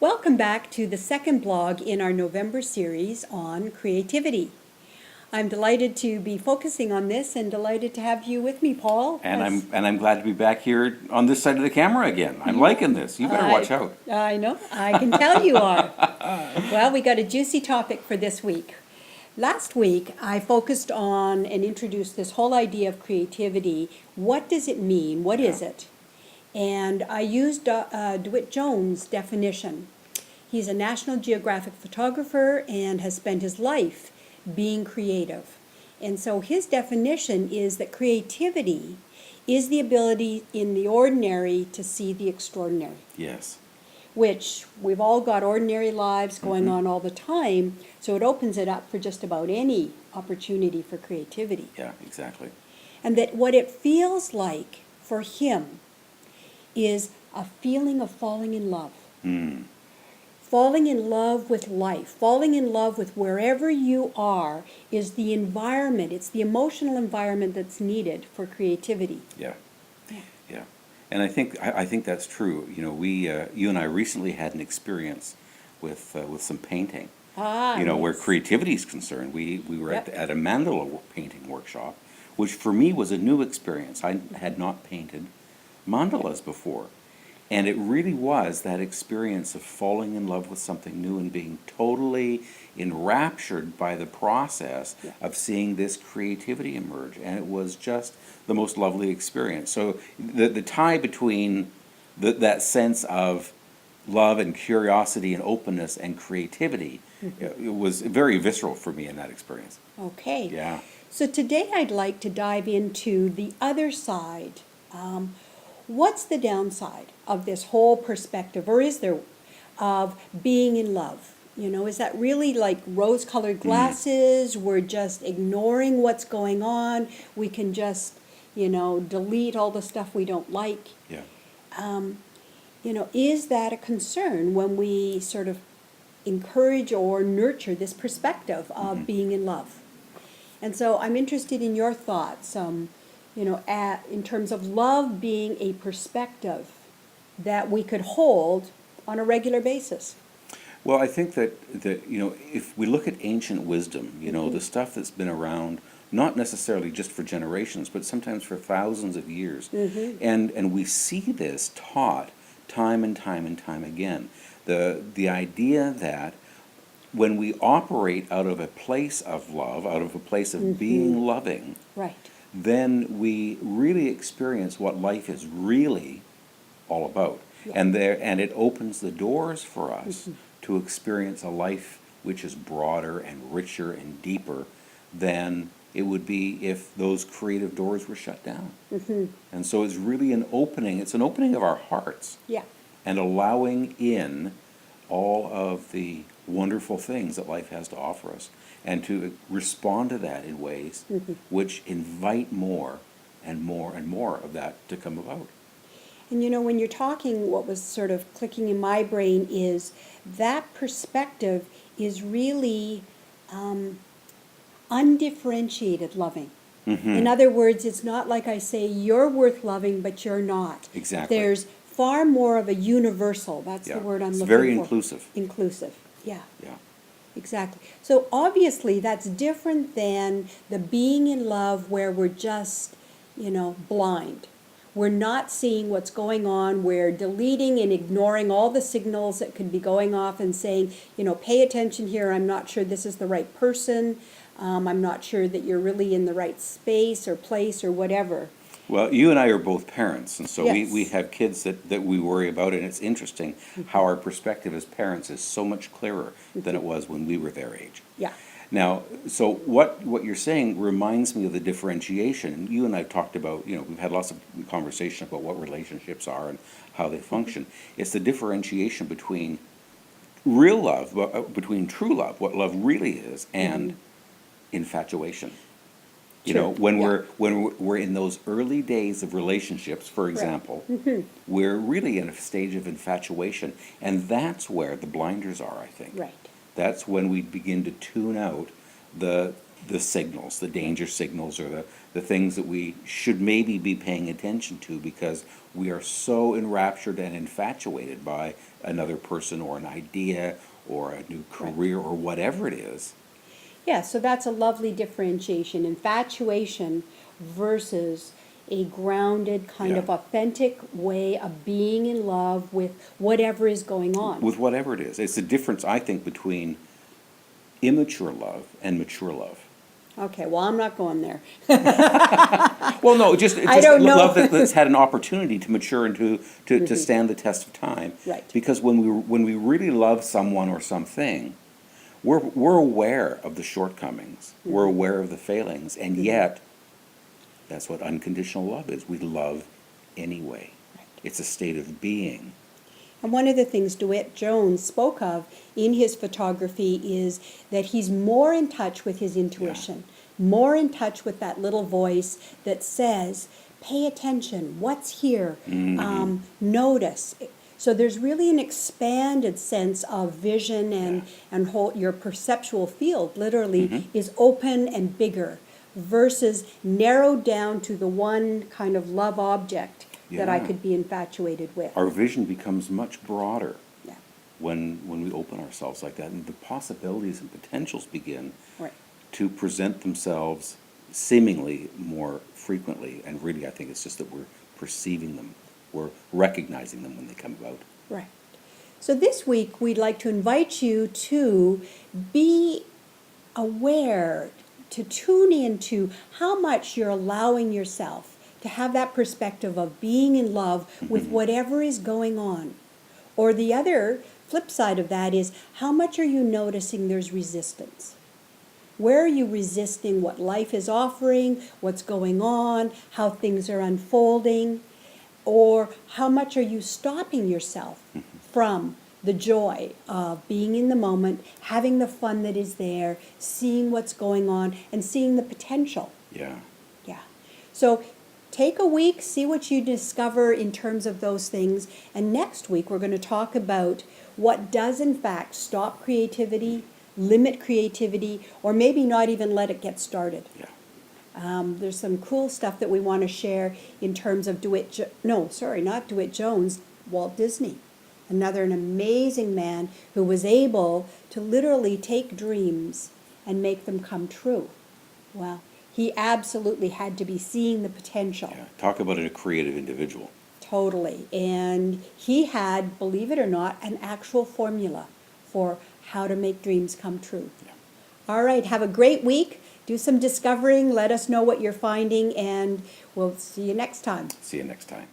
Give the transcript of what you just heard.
Welcome back to the second blog in our November series on creativity. I'm delighted to be focusing on this and delighted to have you with me, Paul. And I'm glad to be back here on this side of the camera again. I'm liking this. You better watch out. I know, I can tell you are. Well, we got a juicy topic for this week. Last week, I focused on and introduced this whole idea of creativity. What does it mean? What is it? And I used DeWitt Jones' definition. He's a National Geographic photographer and has spent his life being creative. And so his definition is that creativity is the ability in the ordinary to see the extraordinary. Yes. Which we've all got ordinary lives going on all the time, so it opens it up for just about any opportunity for creativity. Yeah, exactly. And that what it feels like for him is a feeling of falling in love. Falling in love with life, falling in love with wherever you are is the environment, it's the emotional environment that's needed for creativity. Yeah. Yeah. And I think that's true. You know, you and I recently had an experience with some painting. Where creativity is concerned. We were at a mandala painting workshop, which for me was a new experience. I had not painted mandalas before. And it really was that experience of falling in love with something new and being totally enraptured by the process of seeing this creativity emerge. And it was just the most lovely experience. So the tie between that sense of love and curiosity and openness and creativity, it was very visceral for me in that experience. Okay. Yeah. So today I'd like to dive into the other side. What's the downside of this whole perspective, or is there, of being in love? You know, is that really like rose-colored glasses? We're just ignoring what's going on. We can just, delete all the stuff we don't like. Yeah. Is that a concern when we sort of encourage or nurture this perspective of being in love? And so I'm interested in your thoughts. In terms of love being a perspective that we could hold on a regular basis. Well, I think that if we look at ancient wisdom, the stuff that's been around, not necessarily just for generations, but sometimes for thousands of years, and we see this taught time and time and time again. The idea that when we operate out of a place of love, out of a place of being loving, right, then we really experience what life is really all about. Yeah. And it opens the doors for us to experience a life which is broader and richer and deeper than it would be if those creative doors were shut down. And so it's really an opening of our hearts. Yeah. And allowing in all of the wonderful things that life has to offer us, and to respond to that in ways which invite more and more and more of that to come about. And when you're talking, what was sort of clicking in my brain is that perspective is really undifferentiated loving. In other words, it's not like I say, you're worth loving, but you're not. Exactly. There's far more of a universal, that's the word I'm looking for. It's very inclusive. Inclusive, yeah. Yeah. Exactly. So obviously that's different than the being in love where we're just, blind. We're not seeing what's going on. We're deleting and ignoring all the signals that could be going off and saying, pay attention here. I'm not sure this is the right person. I'm not sure that you're really in the right space or place or whatever. Well, you and I are both parents, and so Yes. we have kids that we worry about, and it's interesting how our perspective as parents is so much clearer than it was when we were their age. Yeah. Now, so what you're saying reminds me of the differentiation. You and I have talked about, we've had lots of conversation about what relationships are and how they function. It's the differentiation between real love, between true love, what love really is, and infatuation. When we're in those early days of relationships, for example, we're really in a stage of infatuation, and that's where the blinders are, I think. Right. That's when we begin to tune out the signals, the danger signals, or the things that we should maybe be paying attention to because we are so enraptured and infatuated by another person or an idea or a new career or whatever it is. Yeah, so that's a lovely differentiation. Infatuation versus a grounded, kind Yeah. of authentic way of being in love with whatever is going on. With whatever it is. It's the difference, I think, between immature love and mature love. Okay, well, I'm not going there. Well, no, just don't know. love that's had an opportunity to mature and to stand the test of time. Right. Because when we really love someone or something, we're aware of the shortcomings. We're aware of the failings, and yet that's what unconditional love is. We love anyway. It's a state of being. And one of the things DeWitt Jones spoke of in his photography is that he's more in touch with his intuition, more in touch with that little voice that says, pay attention, what's here, notice. So there's really an expanded sense of vision and whole, your perceptual field literally is open and bigger versus narrowed down to the one kind of love object that I could be infatuated with. Our vision becomes much broader Yeah. when we open ourselves like that, and the possibilities and potentials begin Right. to present themselves seemingly more frequently. And really, I think it's just that we're perceiving them, we're recognizing them when they come about. Right. So this week, we'd like to invite you to be aware, to tune into how much you're allowing yourself to have that perspective of being in love with whatever is going on. Or the other flip side of that is, how much are you noticing there's resistance? Where are you resisting what life is offering, what's going on, how things are unfolding? Or how much are you stopping yourself from the joy of being in the moment, having the fun that is there, seeing what's going on, and seeing the potential? Yeah. Yeah. So take a week, see what you discover in terms of those things. And next week, we're going to talk about what does, in fact, stop creativity, limit creativity, or maybe not even let it get started. Yeah. There's some cool stuff that we want to share in terms of not DeWitt Jones, Walt Disney. An amazing man who was able to literally take dreams and make them come true. Well, he absolutely had to be seeing the potential. Yeah. Talk about a creative individual. Totally. And he had, believe it or not, an actual formula for how to make dreams come true. Yeah. All right, have a great week. Do some discovering. Let us know what you're finding, and we'll see you next time. See you next time.